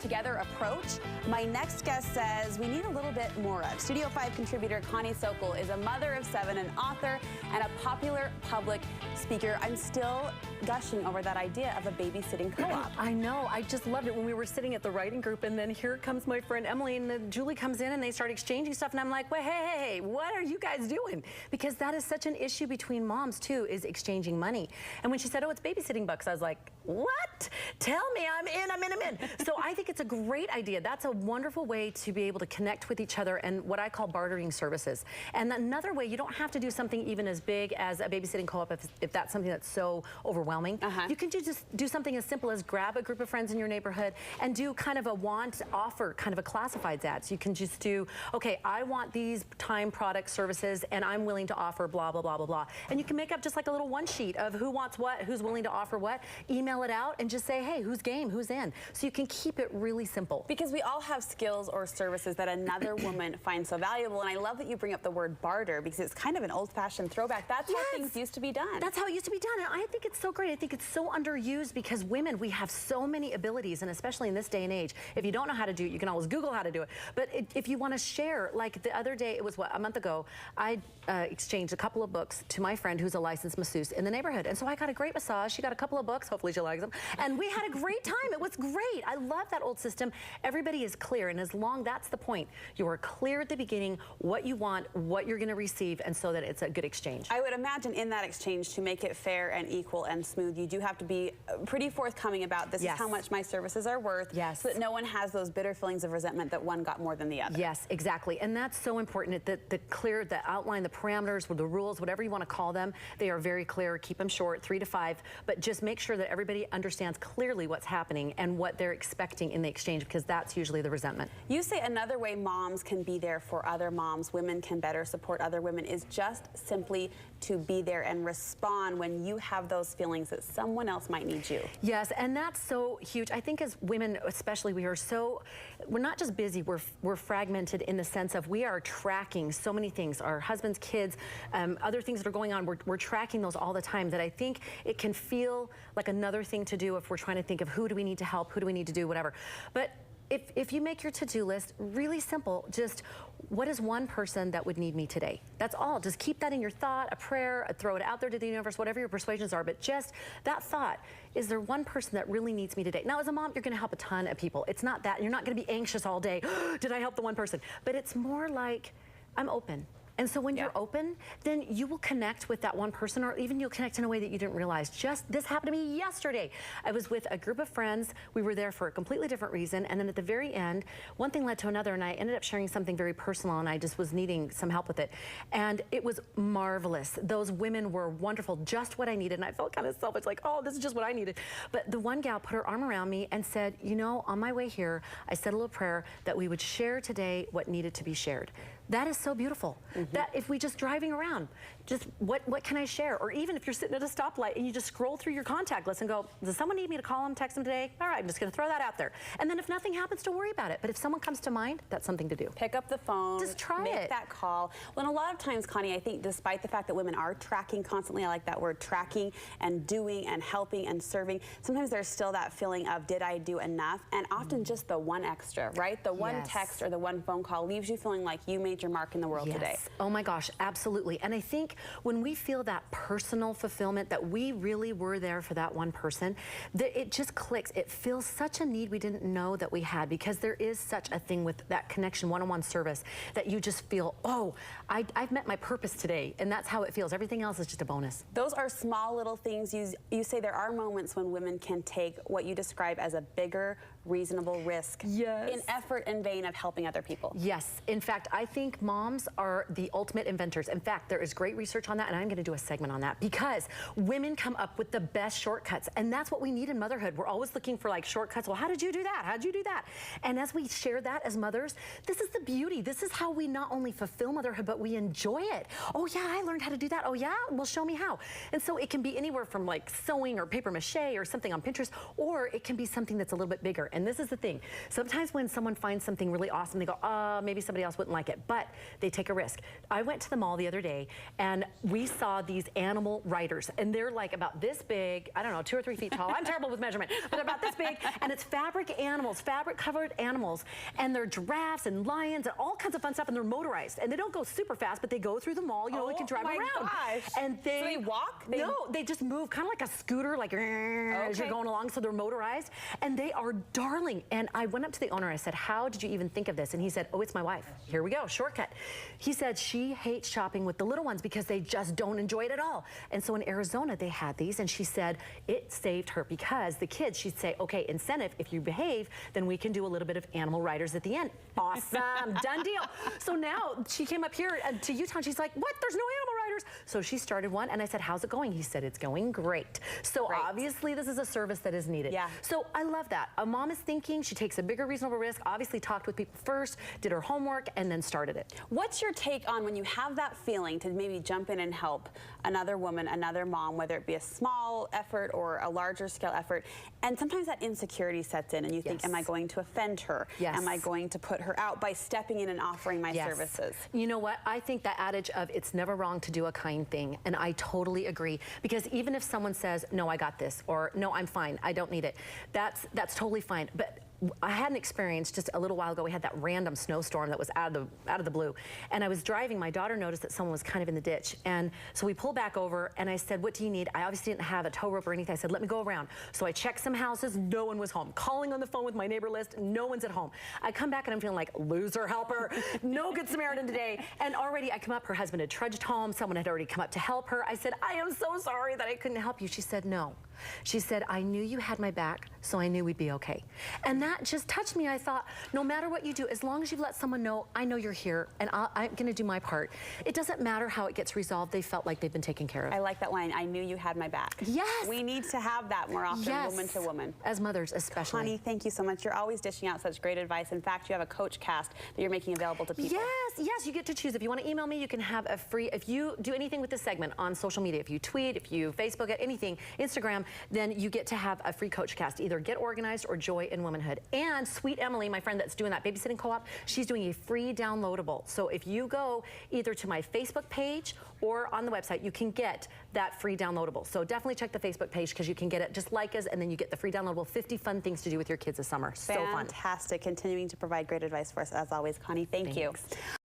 together approach, my next guest says we need a little bit more of. Studio 5 contributor Connie Sokol is a mother of 7, an author, and a popular public speaker. I'm still gushing over that idea of a babysitting co-op. I know. I just loved it when we were sitting at the writing group, and then here comes my friend Emily, and Julie comes in, and they start exchanging stuff, and I'm like, well, hey, what are you guys doing? Because that is such an issue between moms, too, is exchanging money. And when she said, oh, it's babysitting bucks, I was like, what? Tell me, I'm in. So I think it's a great idea. That's a wonderful way to be able to connect with each other and what I call bartering services. And another way, you don't have to do something even as big as a babysitting co-op if that's something that's so overwhelming. You can just do something as simple as grab a group of friends in your neighborhood and do kind of a want offer, kind of a classifieds ad. So you can just do, okay, I want these time product services and I'm willing to offer blah, blah, blah, blah, blah. And you can make up just like a little one sheet of who wants what, who's willing to offer what, email it out and just say, hey, who's game, who's in? So you can keep it really simple. Because we all have skills or services that another woman finds so valuable. And I love that you bring up the word barter because it's kind of an old-fashioned throwback. That's how things used to be done. That's how it used to be done. And I think it's so great. I think it's so underused because women, we have so many abilities, and especially in this day and age, if you don't know how to do it, you can always Google how to do it. But if you want to share, like the other day, it was what, a month ago, I exchanged a couple of books to my friend who's a licensed masseuse in the neighborhood. And so I got a great massage. She got a couple of books. Hopefully she likes them. And we had a great time. It was great. I love that old system. Everybody is clear. And as long, that's the point. You are clear at the beginning what you want, what you're going to receive, and so that it's a good exchange. I would imagine in that exchange, to make it fair and equal and smooth, you do have to be pretty forthcoming about this is how much my services are worth, so that no one has those bitter feelings of resentment that one got more than the other. Yes, exactly. And that's so important. The clear, the outline, the parameters, the rules, whatever you want to call them, they are very clear. Keep them short, 3 to 5, but just make sure that everybody understands clearly what's happening and what they're expecting in the exchange, because that's usually the resentment. You say another way moms can be there for other moms, women can better support other women, is just simply to be there and respond when you have those feelings that someone else might need you. Yes, and that's so huge. I think as women, especially, we're not just busy, we're fragmented in the sense of we are tracking so many things, our husbands, kids, other things that are going on. We're tracking those all the time, that I think it can feel like another thing to do if we're trying to think of who do we need to help, who do we need to do, whatever. But if you make your to-do list really simple, just what is one person that would need me today? That's all. Just keep that in your thought, a prayer, throw it out there to the universe, whatever your persuasions are, but just that thought, is there one person that really needs me today? Now, as a mom, you're gonna help a ton of people. It's not that, you're not gonna be anxious all day, did I help the one person? But it's more like, I'm open. And so when you're open, then you will connect with that one person, or even you'll connect in a way that you didn't realize. Just this happened to me yesterday. I was with a group of friends. We were there for a completely different reason. And then at the very end, one thing led to another, and I ended up sharing something very personal, and I just was needing some help with it. And it was marvelous. Those women were wonderful, just what I needed. And I felt kind of selfish, like, oh, this is just what I needed. But the one gal put her arm around me and said, you know, on my way here, I said a little prayer that we would share today what needed to be shared. That is so beautiful. That if we just driving around, just what can I share? Or even if you're sitting at a stoplight and you just scroll through your contact list and go, does someone need me to call them, text them today? All right, I'm just gonna throw that out there. And then if nothing happens, don't worry about it. But if someone comes to mind, that's something to do. Pick up the phone, just try make that call. Well, and a lot of times, Connie, I think despite the fact that women are tracking constantly, I like that word, tracking and doing and helping and serving, sometimes there's still that feeling of, did I do enough? And often just the one extra, right? The one text or the one phone call leaves you feeling like you made your mark in the world today. Oh my gosh, absolutely. And I think when we feel that personal fulfillment, that we really were there for that one person, that it just clicks. It fills such a need we didn't know that we had, because there is such a thing with that connection, one-on-one service, that you just feel, oh, I've met my purpose today. And that's how it feels. Everything else is just a bonus. Those are small little things. You say there are moments when women can take what you describe as a bigger, reasonable risk in effort and vein of helping other people. Yes. In fact, I think moms are the ultimate inventors. In fact, there is great research on that, and I'm going to do a segment on that, because women come up with the best shortcuts, and that's what we need in motherhood. We're always looking for like shortcuts. Well, how did you do that? How did you do that? And as we share that as mothers, this is the beauty. This is how we not only fulfill motherhood, but we enjoy it. Oh yeah, I learned how to do that. Oh yeah? Well, show me how. And so it can be anywhere from like sewing or paper mache or something on Pinterest, or it can be something that's a little bit bigger. And this is the thing. Sometimes when someone finds something really awesome, they go, maybe somebody else wouldn't like it. But but they take a risk. I went to the mall the other day and we saw these animal riders, and they're like about this big, I don't know, 2 or 3 feet tall. I'm terrible with measurement, but about this big, and it's fabric animals, fabric covered animals, and they're giraffes and lions and all kinds of fun stuff, and they're motorized, and they don't go super fast, but they go through the mall, you know, we can drive around. Gosh. And they, so they walk? No, they just move kind of like a scooter, like as you're going along, so they're motorized, and they are darling. And I went up to the owner, I said, how did you even think of this? And he said, oh, it's my wife. Here we go, shortcut. He said she hates shopping with the little ones because they just don't enjoy it at all. And so in Arizona, they had these, and she said it saved her because the kids, she'd say, okay, incentive, if you behave, then we can do a little bit of animal riders at the end. Awesome, done deal. So now she came up here to Utah, and she's like, what, there's no animal riders? So she started one, and I said, how's it going? He said, it's going great. So obviously this is a service that is needed. Yeah. So I love that. A mom is thinking, she takes a bigger reasonable risk, obviously talked with people first, did her homework, and then started it. What's your take on when you have that feeling to maybe jump in and help another woman, another mom, whether it be a small effort or a larger scale effort, and sometimes that insecurity sets in and you think, am I going to offend her? Yes. Am I going to put her out by stepping in and offering my services? You know what? I think that adage of it's never wrong to do a kind thing, and I totally agree, because even if someone says, no, I got this, or no, I'm fine, I don't need it, that's totally fine. But I had an experience just a little while ago. We had that random snowstorm that was out of the blue, and I was driving. My daughter noticed that someone was kind of in the ditch, and so we pulled back over, and I said, what do you need? I obviously didn't have a tow rope or anything. I said, let me go around. So I checked some houses, no one was home. Calling on the phone with my neighbor list, no one's at home. I come back and I'm feeling like loser helper, no good Samaritan today, and already I come up, her husband had trudged home, someone had already come up to help her. I said, I am so sorry that I couldn't help you. She said, no. She said, I knew you had my back, so I knew we'd be okay. And that just touched me. I thought, no matter what you do, as long as you've let someone know, I know you're here, and I'm going to do my part. It doesn't matter how it gets resolved. They felt like they've been taken care of. I like that line. I knew you had my back. Yes. We need to have that more often, woman to woman. As mothers, especially. Connie, thank you so much. You're always dishing out such great advice. In fact, you have a coach cast that you're making available to people. Yes, you get to choose. If you want to email me, you can have a free, if you do anything with this segment on social media, if you tweet, if you Facebook, anything, Instagram, then you get to have a free coach cast, either Get Organized or Joy in Womanhood. And Sweet Emily, my friend that's doing that babysitting co-op, she's doing a free downloadable. So if you go either to my Facebook page or on the website, you can get that free downloadable. So definitely check the Facebook page, because you can get it just like us, and then you get the free downloadable 50 fun things to do with your kids this summer. So fun. Fantastic. Continuing to provide great advice for us as always, Connie. Thank you.